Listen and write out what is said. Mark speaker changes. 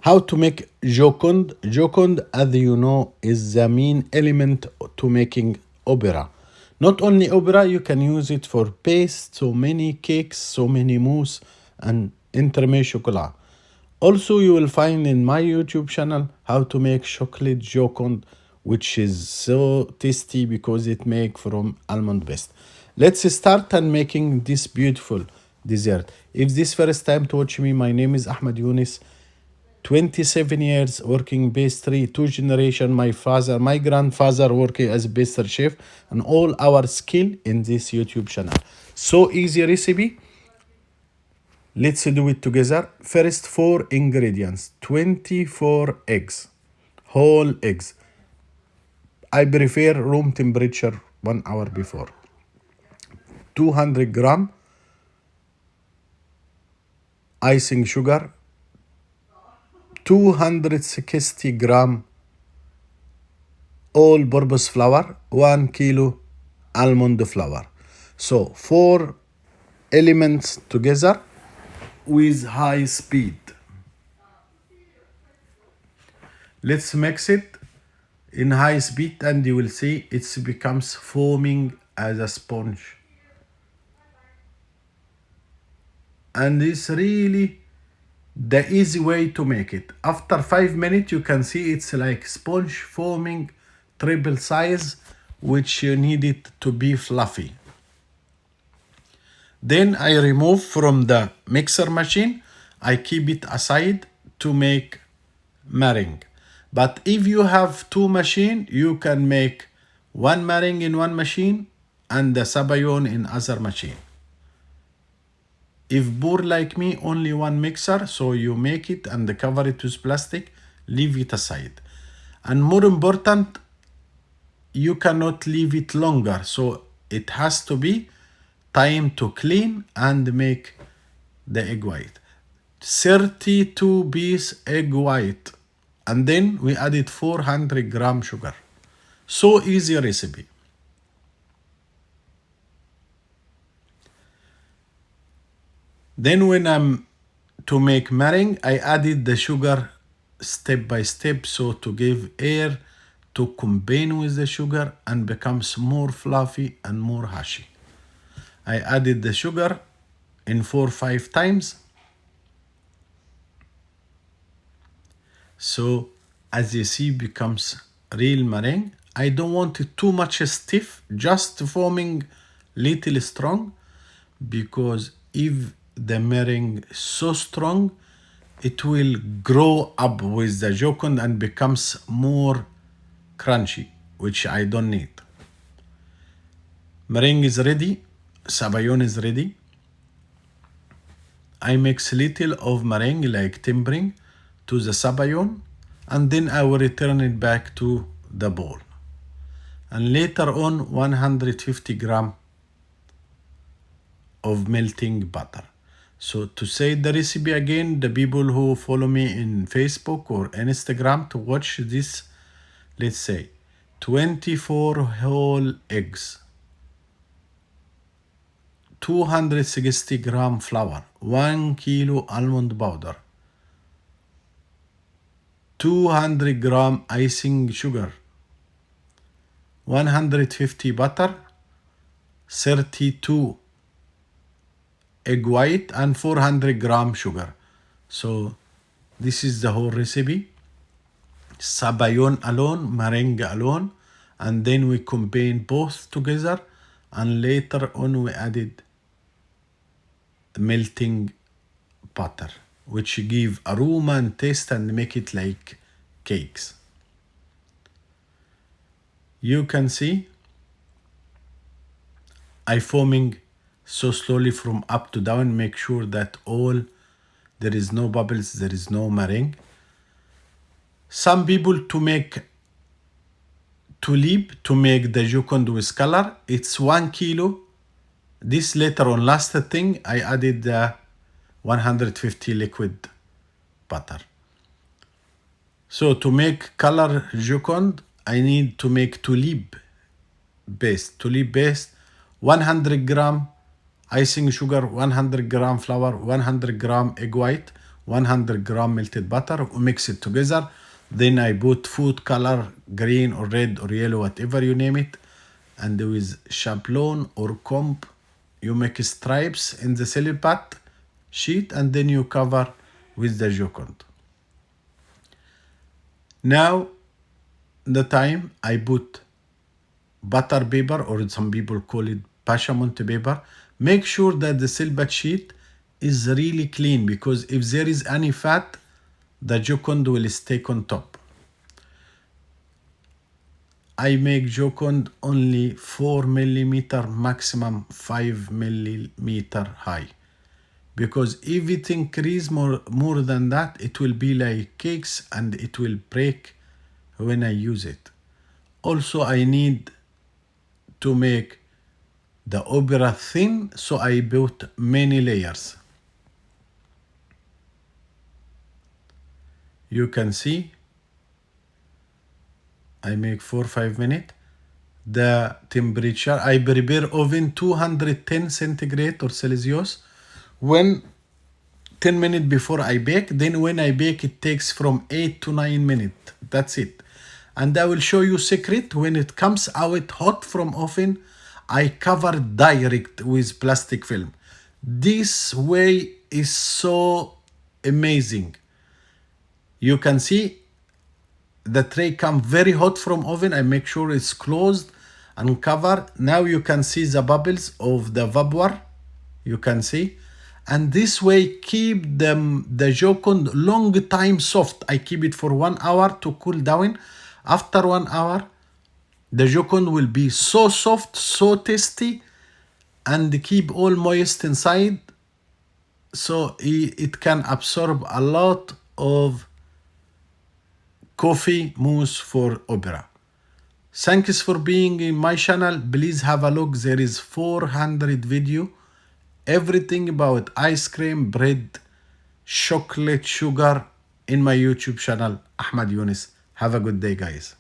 Speaker 1: How to make Joconde? Joconde, as you know, is the main element to making opera. Not only opera, you can use it for paste, so many cakes, so many mousse, and intermé chocolat. Also, you will find in my YouTube channel how to make chocolate Joconde, which is so tasty because it make from almond paste. Let's start and making this beautiful dessert. If this first time to watch me, my name is Ahmed Younis. 27 years working pastry, two generation, my grandfather working as a pastry chef, and all our skill in this YouTube channel. So easy recipe. Let's do it together. First, 4 ingredients: 24 eggs, whole eggs. I prefer room temperature 1 hour before. 200 gram icing sugar, 260 gram all-purpose flour, 1 kilo almond flour. So 4 elements together with high speed. Let's mix it in high speed and you will see it becomes foaming as a sponge. And it's really the easy way to make it. After 5 minutes you can see it's like sponge foaming triple size, which you need it to be fluffy. Then I remove from the mixer machine. I keep it aside to make meringue. But if you have 2 machines, you can make 1 meringue in 1 machine and the sabayon in other machine. If poor like me, only 1 mixer, so you make it and cover it with plastic, leave it aside. And more important, you cannot leave it longer, so it has to be time to clean and make the egg white. 32 piece egg white, and then we added 400 gram sugar. So easy recipe. Then when I'm to make meringue, I added the sugar step by step, so to give air to combine with the sugar and becomes more fluffy and more hashy. I added the sugar in 4-5 times. So as you see, becomes real meringue. I don't want it too much stiff, just forming little strong, because if the meringue is so strong, it will grow up with the Joconde and becomes more crunchy, which I don't need. Meringue is ready, sabayon is ready. I mix little of meringue like tempering to the sabayon, and then I will return it back to the bowl. And later on 150 gram of melting butter. So to say the recipe again, the people who follow me in Facebook or Instagram to watch this, let's say 24 whole eggs, 260 gram flour, 1 kilo almond powder, 200 gram icing sugar, 150 butter, 32 egg white, and 400 gram sugar. So this is the whole recipe. Sabayon alone, meringue alone, and then we combine both together, and later on we added melting butter, which give aroma and taste and make it like cakes. You can see I foaming so slowly from up to down, make sure that there is no bubbles, there is no meringue. Some people to make tulip, to make the Joconde with color, it's 1 kilo. This later on last thing, I added the 150 liquid butter. So to make color Joconde, I need to make tulip paste, 100 gram icing sugar, 100 gram flour, 100 gram egg white, 100 gram melted butter, mix it together. Then I put food color, green or red or yellow, whatever you name it. And with chablon or comb, you make stripes in the cellophane sheet, and then you cover with the Joconde. Now, the time I put butter paper, or some people call it parchment paper. Make sure that the cellophane sheet is really clean, because if there is any fat, the Joconde will stick on top. I make Joconde only 4 mm, maximum 5 mm high, because if it increase more than that, it will be like cakes and it will break when I use it. Also, I need to make the opera thin, so I built many layers. You can see I make 4-5 minutes. The temperature, I prepare oven 210 centigrade or Celsius. When 10 minutes before I bake, then when I bake, it takes from 8 to 9 minutes. That's it. And I will show you secret. When it comes out hot from oven, I cover direct with plastic film. This way is so amazing. You can see the tray come very hot from oven. I make sure it's closed and covered. Now you can see the bubbles of the vapor. You can see. And this way keep the Joconde long time soft. I keep it for 1 hour to cool down. After 1 hour, the Joconde will be so soft, so tasty, and keep all moist inside. So it can absorb a lot of coffee mousse for opera. Thanks for being in my channel. Please have a look. There is 400 video. Everything about ice cream, bread, chocolate, sugar in my YouTube channel, Ahmad Younes. Have a good day, guys.